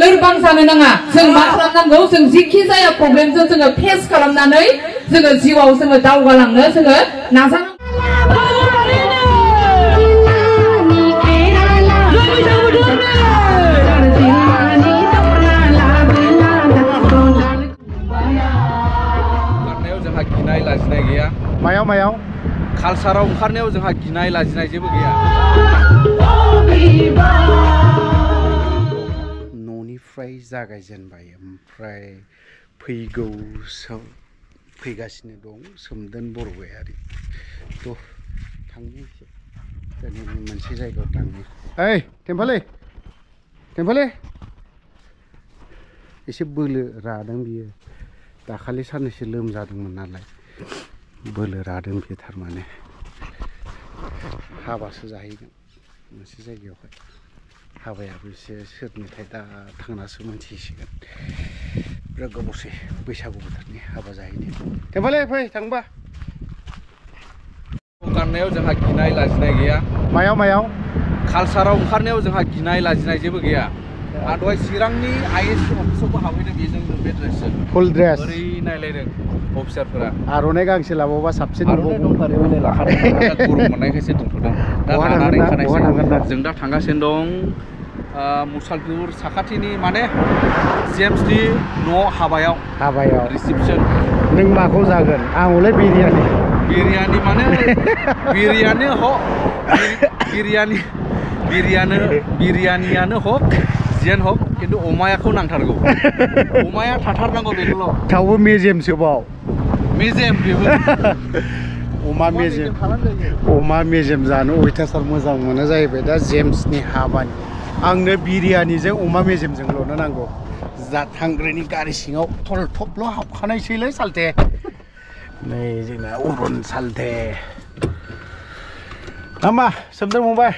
लोरबां जानो नाङा जों मा खालामनांगौ जों जिखि जाया प्रब्लेमजों जोङो फेस खालामनानै जोङो जिउआव जोङो दावगालांनो जोङो नाजानांगौ जोंहा गिनाय लाजिनाय गैया मायाव कालसाराव ओंखारनायाव जोंहा गिनाय लाजिनाय जेबो गैया न'निफ्राय जागायजेनबाय ओमफ्राय फैगासिनो दं सोमदोन बरगयारि थ' थांनि मोनसे जायगायाव थांनि ओइ टेम्पोले एसे बोलो रादों बियो दाखालि साननैसो लोमजादोंमोन नालाय बोलो रादों बियो थारमाने हाबासो जाहैगोन मोनसे जायगायावहाय हाबायाबो एसे सोरनिथाय दा थांनासो मोनथिसिगोन बिराद गोबावसै बैसागु बोथोरनि हाबा जाहैनो टेम्पोले फै थांबा ओंखारनायाव जोंहा गिनाय लाजिनाय गैया मायाव कालसाराव ओंखारनायाव जोंहा गिनाय लाजिनाय जेबो गैया दहाय चिरांनि आइएस अफिसावबो हाबहैदों बेजों बे ड्रेसजों फुल ड्रेस ओरै नायलायदों अफिसारफोरा आर'नाइ गांसे लाबावबा साबसिन दंथारो लाखादों गरम मोननायखायसो दोनथ'दों दा लानानै ओंखारनायसै जों दा थांगासिनो दं मुसालपुर साखाथिनि माने जेम्सनि न' हाबायाव रिसेपसन नों माखौ जागोन आं हले बिरियानि माने बिरियानियानो हक जेन हक खिन्थु अमायाखौ नांथारगौ अमाया थाथारनांगौ बेखौल' थावबो मेजेमसोबाव मेजेम बेबो अमा मेजेम जानो अयथासार मोजां मोनो जाहैबाय दा जेम्सनि हाबानि आंनो बिरियानिजों अमा मेजेमजोंल'नो नांगौ जा थांग्रानि गारि सिङाव थलथबल' हाबखानायसैलै सालथे नै जोंना अरुन सालथे नामा सोमदोन फंबाय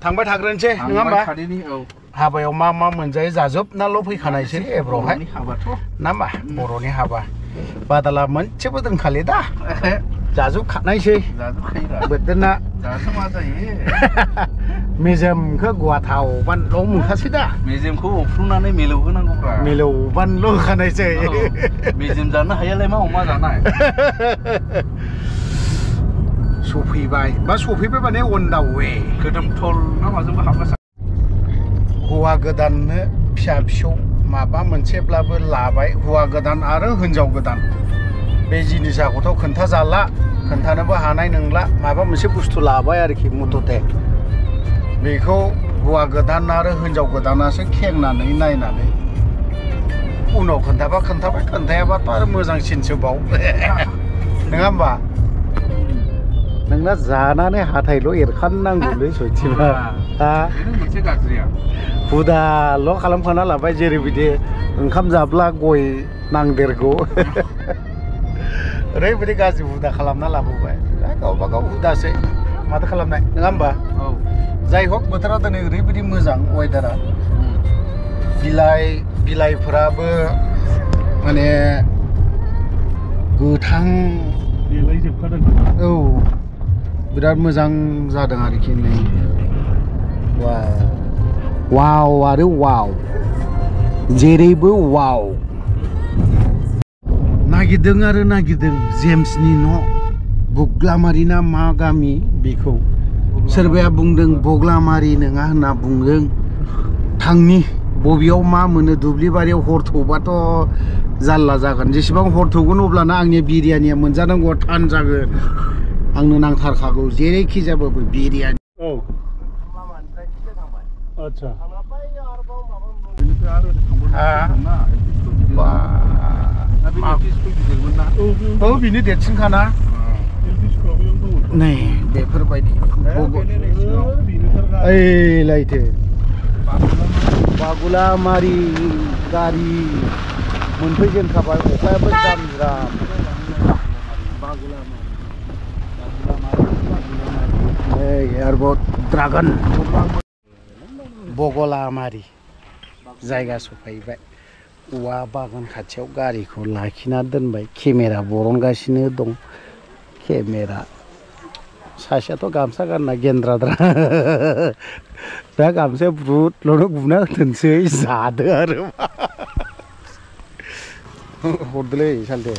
थांबाय थाग्रोनोसै नङा होमबा हाबायाव मा मोनजायो जाजोबनाल' फैखानायसै एब्र'हाय नामा बर'नि हाबा बादाला मोनसेबो दोनखालि दा जाजोबखानायसै बोथोरना मेजेमखौ गवाथावबानल' मोनखासै दा मेजेमखौ अफ्रुनानै मिलौबानल' होखानायसै मेजेम जानो हायालाय मा अमा जानाय सफैबाय माने अन दा वे गोदोमथल ना माजोंबो हाबगासिनो हौवा गोदाननो फिसा फिसौ माबा मोनसेब्लाबो लाबाय हौवा गोदान आरो हिनजाव गोदान बे जिनिसखौथ' खोन्थानोबो हानाय नंला माबा मोनसे बुस्थु लाबाय आरोखि मथथे बेखौ हौवा गोदान आरो हिनजाव गोदानासो खेंनानै नायनानै उनाव खोन्थाबाय खोन्थायाबाथ' आरो मोजांसिनसोबाव नङा होमबा नोंना जानानै हाथायल' एरखाननांगौलै सयथिबा मोनसे गाज्रिया हुदाल' खालामखाना लाबाय जेरैबायदि ओंखाम जाब्ला गय नांदेरगौ ओरैबायदि गाज्रि हुदा खालामना लाबोबाय गावबा गाव हुदासै माथो खालामनाय नङा होमबा जाय हक बोथोरा दिनै ओरैबायदि मोजां वेदारा बिलाइफोराबो माने गोथां देलायजोबखादों औ बिराद मोजां जादों आरोखि नै वाव आरो वाव जेरैबो वाव नागिरदों जेम्सनि न' बुग्लामारि ना मा गामि बेखौ सोरबाया बुंदों बग्लामारि नङा होनना बुंदों थांनि बबेयाव मा मोनो दुब्लि बारियाव हर थौबाथ' जारला जागोन जेसेबां हर थौगोन अब्लाना आंनि बिरियानिया मोनजानांगौआ थान जागोन आंनो नांथारखागौ जेरैखि जाबाबो बिरियानि आच्छा औ बिनो देरसिनखाना नै बेफोरबायदि ओइलायथो बागुलामारि गारि मोनफैजेनखाबाय अखायाबो ज्राम ज्राम एयारबट ड्रागन बगलामारि जायगा सफैबाय औवा बागान खाथियाव गारिखौ लाखिना दोनबाय केमेरा बरनगासिनो दं केमेरा सासेयाथ' गामसा गानना गेन्द्राद्रा दा गामसाया ब्रुदल' बुना होथोंसै जादो आरो हरदोलै सालथे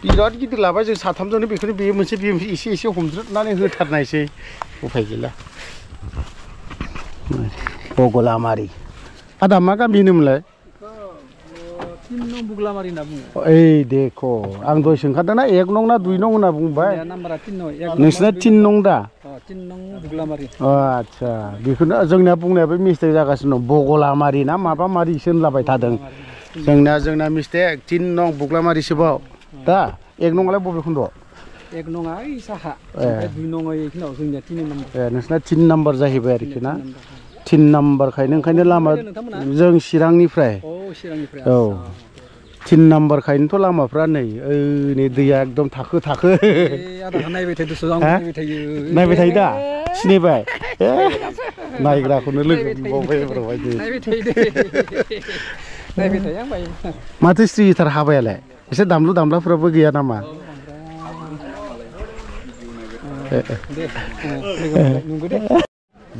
बिराद गिदिर लाबाय जों साथामजोंनो बेखौनो बेयो मोनसे एसे एसे हमज्रोदनानै होथारनायसै उफाय गैला बगलामारि आदा मा गामि होनोमोनलाय 3 नं बुग्लामारि होनना बुङो ओइ देख' आं दहाय सोंखादोंना 1 नं ना 2 नं होनना बुंबाय नाम्बारा 3 नं नोंसिना 3 नं दा 3 नं बुग्लामारि आच्छा बेखौनो जोंनिया बुंनायाबो मिस्टेक जागासिनो दं बगलामारि ना माबा मारिसो होनलाबाय थादों जोंना मिस्टेक 3 नं बुग्लामारिसोबाव दा 1 नंआलाय बबे खन्द' 1 नङा ओइ साहा ओमफ्राय 2 नङा इखिनाव जोंनिया 3 नम्बर नोंसिना 3 नाम्बार जाहैबाय आरोखि ना 3 नाम्बारखायनो ओंखायनो लामा जों चिरांनिफ्राय औ 3 नाम्बारखायनोथ' लामाफ्रा नै दैया एकदम थाखो नायबाय थायो दा सिनायबाय नायग्राखौनो लोगो मोनबावबाय माथो स्रिथार हाबायालाय एसे दामलु दामलाफोराबो गैया नामा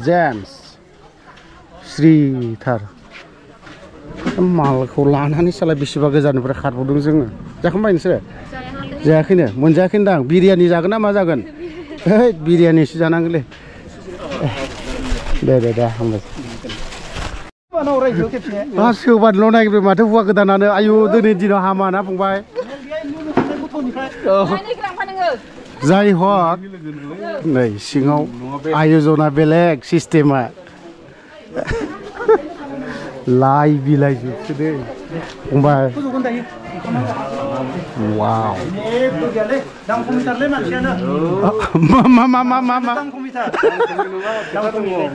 जेम्स श्रीथार मालखौ लानानै साला बेसेबा गोजाननिफ्राय खारबोदों जोङो जाखांबाय नोंसोर जायाखैनो मोनजायाखै दां बिरियानि जागोन ना मा जागोन बिरियानिसो जानांगोनलै दे हामबाय सोबानोल' नागिरबाय माथो हौवा गोदानानो आयु दिनै दिनाव हामा ना फंबाय जाय हक नै सिङाव आयजना बेलेग सिस्टेमा लाइ बिलाइ जोबसो दे फंबाय वाव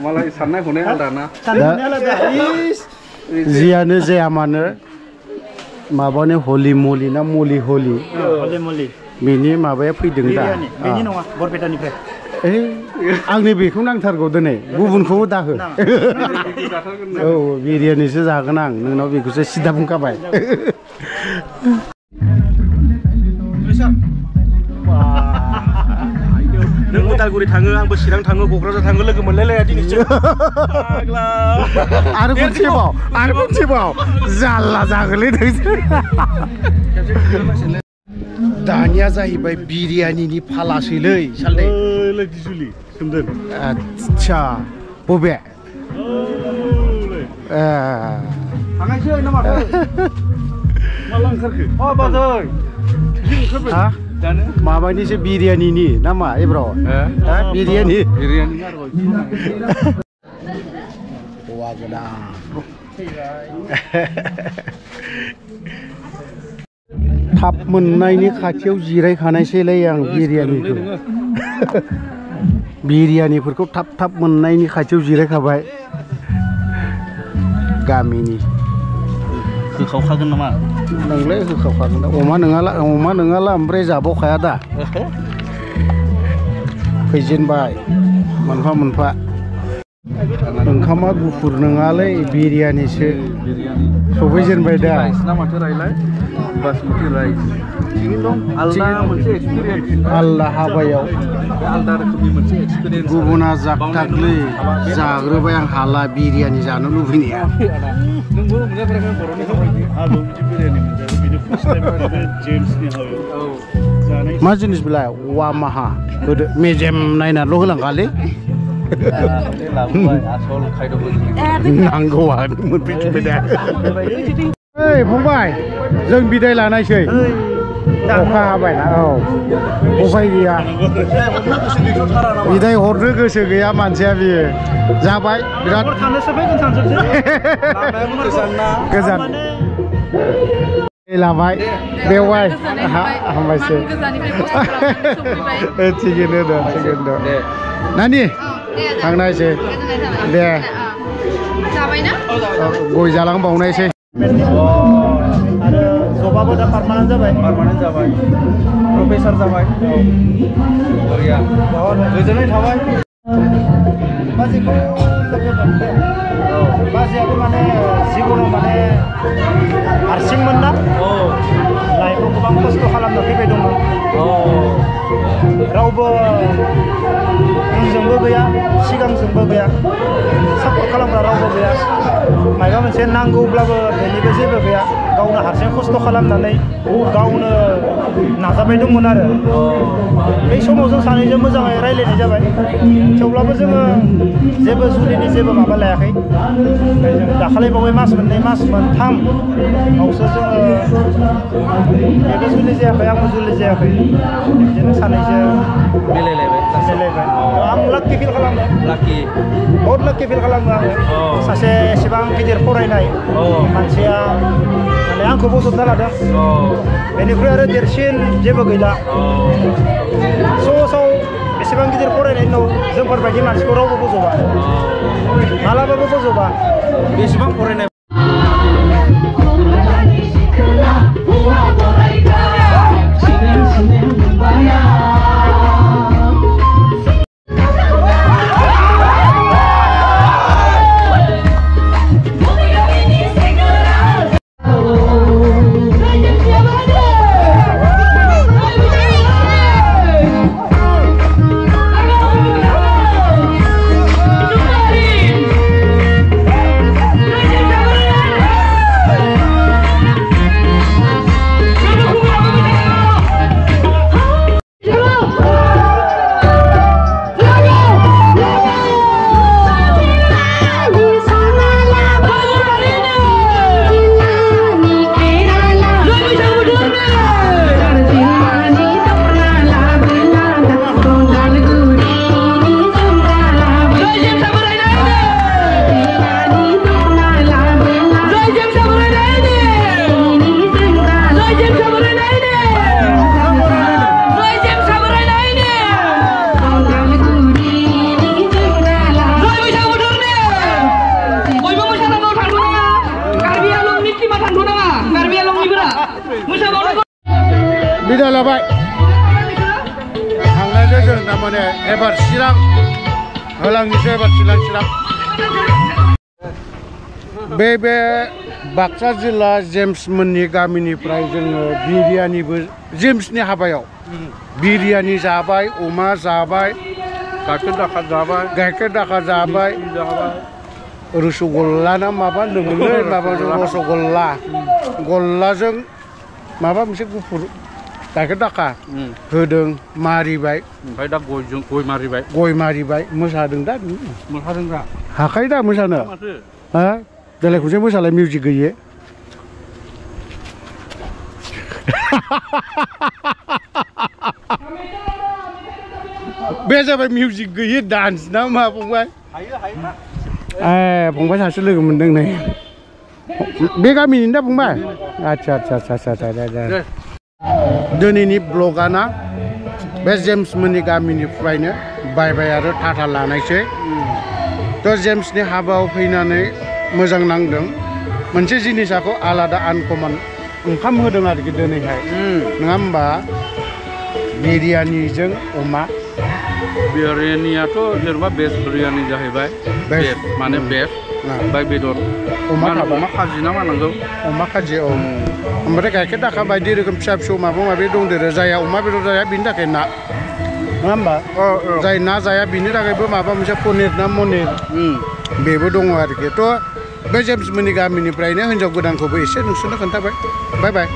मालाय साननाय हनाय आलदा ना जियानो जाया मानो माबानो हलि मलि ना मलि हलि बेनि माबाया फैदों दा बेनि नङा बरपेटानिफ्राय आंनि बेखौ नांथारगौ दिनै गुबुनखौबो दाहो औ बिरियानिसो जागोन आं नोंनाव बेखौसो सिदा बुंखाबाय नों उदालगुरि थाङो आंबो चिरां थाङो क'क्राझार थाङो लोगो मोनलायलाया दिनैसो आरो खनसेबाव जारला जागोनलै नोंसोर दानिया जाहैबाय बिरियानिनि फालासैलै सालथे आच्छा बबे थांनायसै ना माथो माला ओंखारखो बाजै हा माबानिसो बिरियानिनि ना मा एब्र' बिरियानि हौवा गोदान थाब मोननायनि खाथियाव जिरायखानायसैलै आं बिरियानिफोरखौ थाब मोननायनि खाथियाव जिरायखाबाय गामिनि होखावखागोन नामा नोंलाय होखावखागोन दा अमा नङाला ओमफ्राय जाबावखाया दा फैजेनबाय मोनफा ओंखामा गुफुर नङालै बिरियानिसो सफैजेनबाय दा बासमती राइस आलदा हाबायाव गुबुना जागथागलै जाग्रोबाय आं हाला बिरियानि जानो लुबैनाया मा जिनिस बेलाय वामाहा होदो मेजेम नायनानैल' होलांखालै नांगौआ मोनफैफिनबाय दा ओइ फंबाय जों बिदाय लानायसै अखा हाबायना औ उफाय गैया बिदाय हरनो गोसो गैया मानसिया बियो जाबाय बिराद गोजान लाबाय बेवाय हामबायसै थिगैनो दं नानि थांनायसै दे गय जालांबावनायसै आरो जबाबो दा पार्मानेन्ट जाबाय प्रफेसार जाबाय गोजोननाय थाबाय बाजैखौ लोगो मोनदों बाजैयाबो माने जिबनाव माने हारसिंमोन ना लाइफआव गोबां खस्थ' खालामना फैबाय दंमोन रावबो उनजोंबो गैया सिगांजोंबो गैया सापर्ट खालामग्रा रावबो गैया माबा मोनसे नांगौब्लाबो बेनिबो जेबो गैया गावनो हारसिं खस्थ' खालामनानै गावनो नाजाबाय दंमोन आरो बै समाव जों सानैजों मोजाङै रायज्लायनाय जाबाय थेवब्लाबो जोङो जेबो जुलिनि जेबो माबा लायाखै जों दाखालिबावै मास मोननै मास मोनथाम आवसो जोङो बेबो जुलि जायाखै आंबो जुलि जायाखै बिदिनो सानैजों मिलायलायबाय आं लाक्कि फिल खालामो बहुद लाक्कि फिल खालामो आङो सासे एसेबां गिदिर फरायनाय मानसिया माने आंखौ बजबना लादों बेनिख्रुइ आरो देरसिन जेबो गैला समाजाव एसेबां गिदिर फरायनायनि उनाव जोंफोरबायदि मानसिखौ रावबो बजबा मालाबाबो बजबा बेसेबां फरायनाय बिदा लाबाय थांनायजों जों थारमाने एबार चिरां होलांनिसो एबार चिरां बे बाक्सा जिल्ला जेम्स मोननि गामिनिफ्राय जोङो बिरियानिबो जेम्सनि हाबायाव बिरियानि जाबाय अमा जाबाय गाइखेर दाखा जाबाय रसगल्ला ना माबा लोंनो माबाजों रसगल्ला गल्लाजों माबा मोनसे गुफुर गाइखेर दाखा होदों मारिबाय ओमफ्राय दा गय मारिबाय मोसादों दा हाखायो दा मोसानो हा देलाय खनसे मोसालाय मिउजिक गैयै बे जाबाय मिउजिक गैयै डान्स ना मा फंबाय फंबाय सासे लोगो मोनदों नै बे गामिनि दा फंबाय आच्छा दिनैनि ब्लगाना बे जेम्स मोननि गामिनिफ्रायनो बायबाय आरो टाटा लानायसै थ' जेम्सनि हाबायाव फैनानै मोजां नांदों मोनसे जिनिसखौ आलादा आनकमन ओंखाम होदों आरोखि दिनैहाय नङा होमबा बिरियानिजों अमा बिरियानियाथ' जेनेबा बेस बिरियानि जाहैबाय माने बेस ओमफ्राय बेदर अमा खाजि ना मा नांगौ अमा खाजि औ ओमफ्राय गाइखेर दाखा बायदि रोखोम फिसा फिसौ माबा माबि दंदेरो जाया अमा बेदर जाया बिनि थाखाय ना नङा होमबा जाय ना जाया बिनि थाखायबो माबा मोनसे पनिर ना मनिर बेबो दङ आरोखि थ' बे जेम्स मोननि गामिनिफ्रायनो हिन्जाव गोदानखौबो एसे नोंसोरनो खोन्थाबाय बाय बाय